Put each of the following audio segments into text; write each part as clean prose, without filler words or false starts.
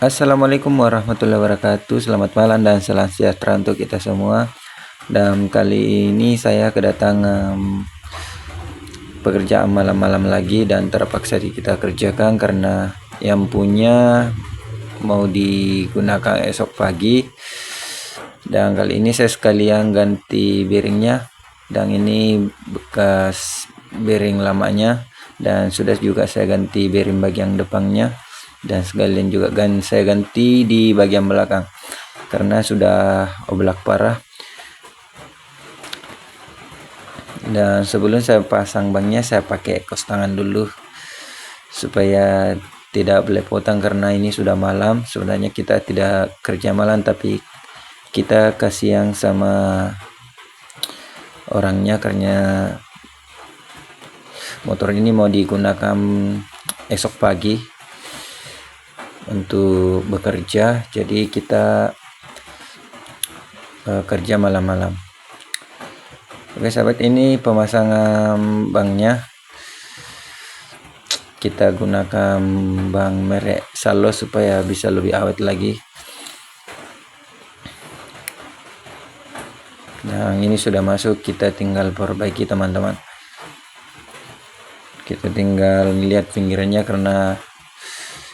Assalamualaikum warahmatullahi wabarakatuh. Selamat malam dan salam sejahtera untuk kita semua. Dan kali ini saya kedatangan pekerjaan malam-malam lagi dan terpaksa kita kerjakan karena yang punya mau digunakan esok pagi. Dan kali ini saya sekalian ganti bearingnya, dan ini bekas bearing lamanya, dan sudah juga saya ganti bearing bagian depannya, dan sekalian juga saya ganti di bagian belakang karena sudah oblak parah. Dan sebelum saya pasang bannya, saya pakai kos tangan dulu supaya tidak belepotan karena ini sudah malam. Sebenarnya kita tidak kerja malam, tapi kita kasihan sama orangnya karena motor ini mau digunakan esok pagi untuk bekerja, jadi kita kerja malam-malam. Oke sahabat, ini pemasangan banknya. Kita gunakan bang merek Salos supaya bisa lebih awet lagi. Nah, ini sudah masuk, kita tinggal perbaiki teman-teman. Kita tinggal lihat pinggirannya karena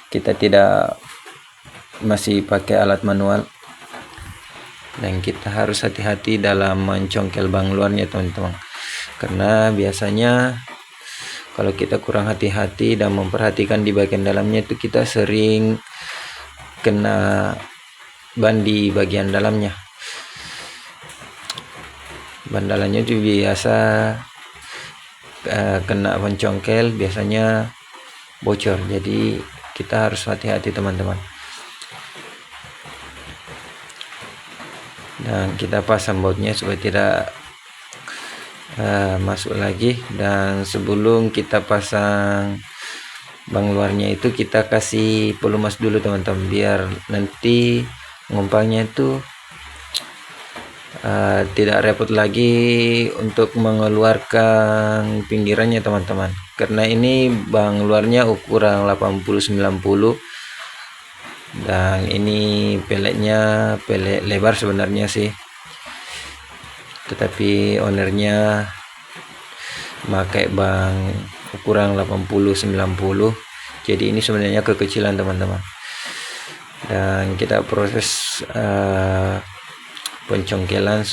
kita tidak masih pakai alat manual, dan kita harus hati-hati dalam mencongkel bang luarnya teman-teman, karena biasanya kalau kita kurang hati-hati dan memperhatikan di bagian dalamnya itu kita sering kena ban di bagian dalamnya. Ban dalamnya itu biasa kena mencongkel, biasanya bocor, jadi kita harus hati-hati teman-teman. Dan kita pasang bautnya supaya tidak masuk lagi. Dan sebelum kita pasang bang luarnya itu kita kasih pelumas dulu teman-teman, biar nanti ngumpalnya itu tidak repot lagi untuk mengeluarkan pinggirannya teman-teman, karena ini bang luarnya ukuran 80-90, dan ini peletnya pelet lebar sebenarnya sih, tetapi ownernya pakai bang ukuran 80-90, jadi ini sebenarnya kekecilan teman-teman. Dan kita proses pencongkelan,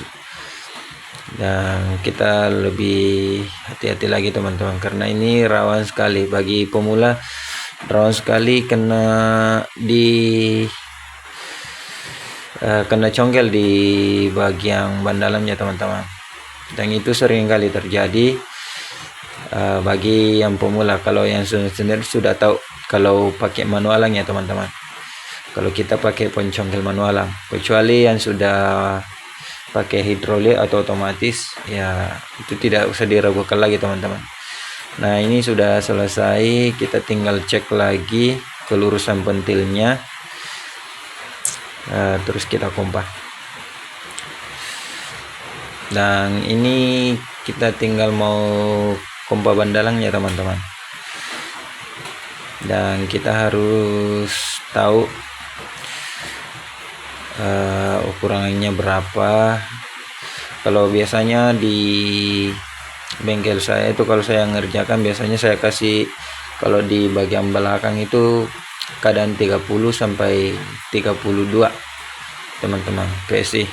dan kita lebih hati-hati lagi teman-teman, karena ini rawan sekali bagi pemula, rawan sekali kena congkel di bagian ban dalamnya teman-teman, dan itu sering kali terjadi bagi yang pemula. Kalau yang sendiri sudah tahu kalau pakai manualang ya teman-teman, kalau kita pakai pencongkel manualang, kecuali yang sudah pakai hidrolik atau otomatis, ya itu tidak usah diragukan lagi teman-teman. Nah, ini sudah selesai, kita tinggal cek lagi kelurusan pentilnya, terus kita kompak. Dan ini kita tinggal mau kompak ban dalangnya teman-teman, dan kita harus tahu ukurannya berapa. Kalau biasanya di bengkel saya itu, kalau saya ngerjakan biasanya saya kasih, kalau di bagian belakang itu kadang 30-32 teman-teman PSI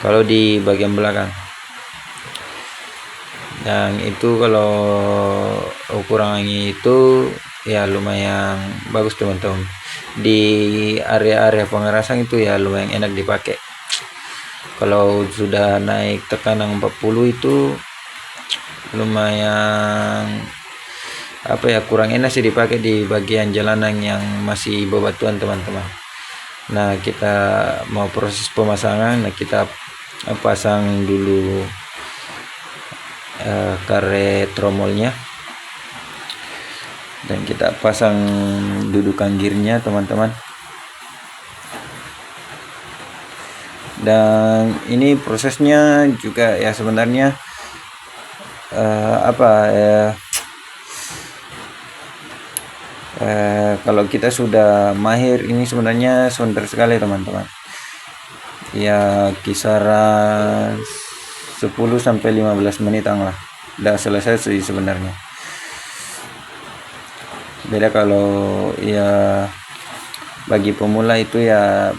kalau di bagian belakang. Dan itu kalau ukurannya itu ya lumayan bagus teman-teman, di area-area pengerasan itu ya lumayan enak dipakai. Kalau sudah naik tekanan 40 itu lumayan kurang enak sih dipakai di bagian jalanan yang masih bebatuan teman-teman. Nah, kita mau proses pemasangan. Nah, kita pasang dulu karet tromolnya, dan kita pasang dudukan gearnya teman-teman. Dan ini prosesnya juga ya sebenarnya Kalau kita sudah mahir ini sebenarnya sebentar sekali teman-teman, ya kisaran 10 sampai 15 menitan lah udah selesai sih sebenarnya. Beda kalau ya bagi pemula itu ya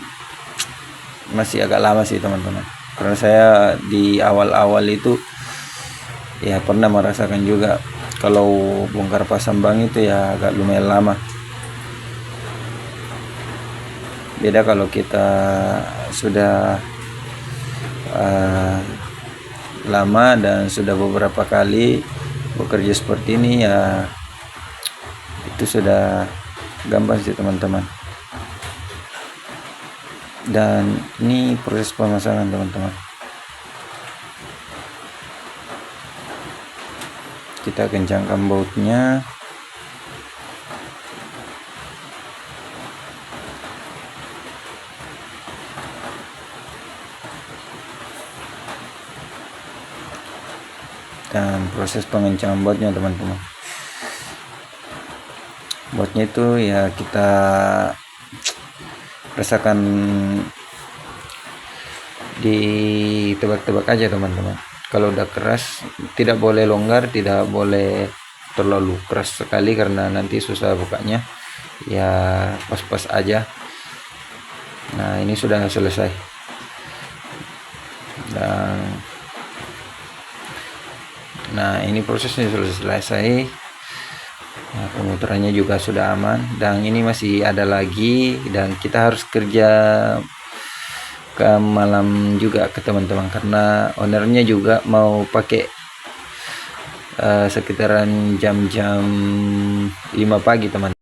masih agak lama sih teman-teman, karena saya di awal-awal itu ya pernah merasakan juga kalau bongkar pasang bank itu ya agak lumayan lama. Beda kalau kita sudah lama dan sudah beberapa kali bekerja seperti ini, ya itu sudah gampang sih teman-teman. Dan ini proses pemasangan teman-teman, kita kencangkan bautnya. Dan proses pengencangan bautnya teman-teman, bautnya itu ya kita rasakan di tebak-tebak aja teman-teman. Kalau udah keras tidak boleh longgar, tidak boleh terlalu keras sekali karena nanti susah bukanya, ya pas-pas aja. Nah ini sudah selesai, dan nah ini prosesnya sudah selesai. Nah, pemutarannya juga sudah aman, dan ini masih ada lagi, dan kita harus kerja ke malam juga ke teman-teman karena ownernya juga mau pakai sekitaran jam-jam 5 pagi teman.